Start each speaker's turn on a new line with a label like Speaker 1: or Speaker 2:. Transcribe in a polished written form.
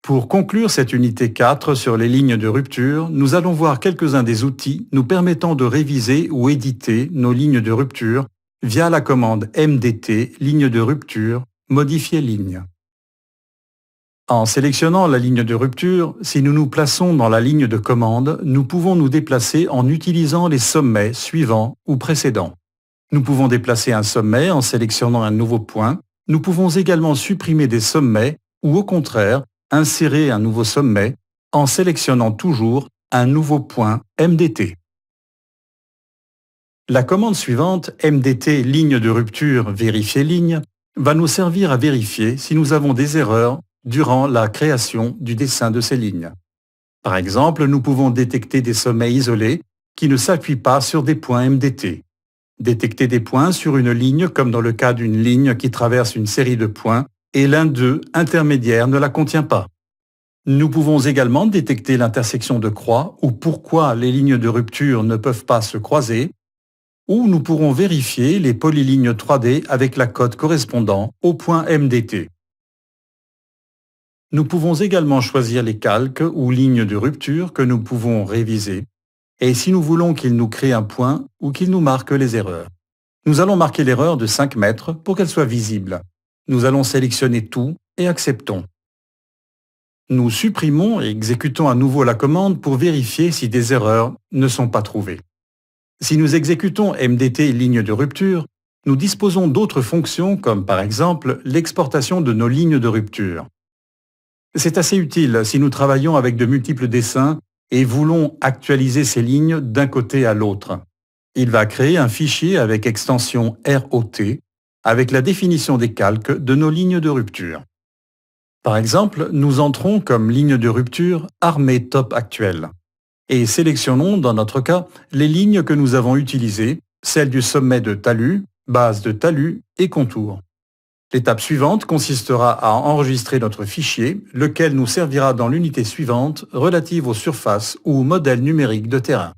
Speaker 1: Pour conclure cette unité 4 sur les lignes de rupture, nous allons voir quelques-uns des outils nous permettant de réviser ou éditer nos lignes de rupture via la commande MDT, ligne de rupture, modifier ligne. En sélectionnant la ligne de rupture, si nous nous plaçons dans la ligne de commande, nous pouvons nous déplacer en utilisant les sommets suivants ou précédents. Nous pouvons déplacer un sommet en sélectionnant un nouveau point. Nous pouvons également supprimer des sommets ou au contraire, insérer un nouveau sommet en sélectionnant toujours un nouveau point MDT. La commande suivante, MDT ligne de rupture vérifier ligne, va nous servir à vérifier si nous avons des erreurs durant la création du dessin de ces lignes. Par exemple, nous pouvons détecter des sommets isolés qui ne s'appuient pas sur des points MDT. Détecter des points sur une ligne comme dans le cas d'une ligne qui traverse une série de points et l'un d'eux, intermédiaire, ne la contient pas. Nous pouvons également détecter l'intersection de croix ou pourquoi les lignes de rupture ne peuvent pas se croiser, ou nous pourrons vérifier les polylignes 3D avec la cote correspondant au point MDT. Nous pouvons également choisir les calques ou lignes de rupture que nous pouvons réviser, et si nous voulons qu'il nous crée un point ou qu'il nous marque les erreurs. Nous allons marquer l'erreur de 5 mètres pour qu'elle soit visible. Nous allons sélectionner tout et acceptons. Nous supprimons et exécutons à nouveau la commande pour vérifier si des erreurs ne sont pas trouvées. Si nous exécutons MDT ligne de rupture, nous disposons d'autres fonctions comme par exemple l'exportation de nos lignes de rupture. C'est assez utile si nous travaillons avec de multiples dessins et voulons actualiser ces lignes d'un côté à l'autre. Il va créer un fichier avec extension ROT avec la définition des calques de nos lignes de rupture. Par exemple, nous entrons comme ligne de rupture armée top actuelle et sélectionnons dans notre cas les lignes que nous avons utilisées, celles du sommet de talus, base de talus et contour. L'étape suivante consistera à enregistrer notre fichier, lequel nous servira dans l'unité suivante relative aux surfaces ou modèles numériques de terrain.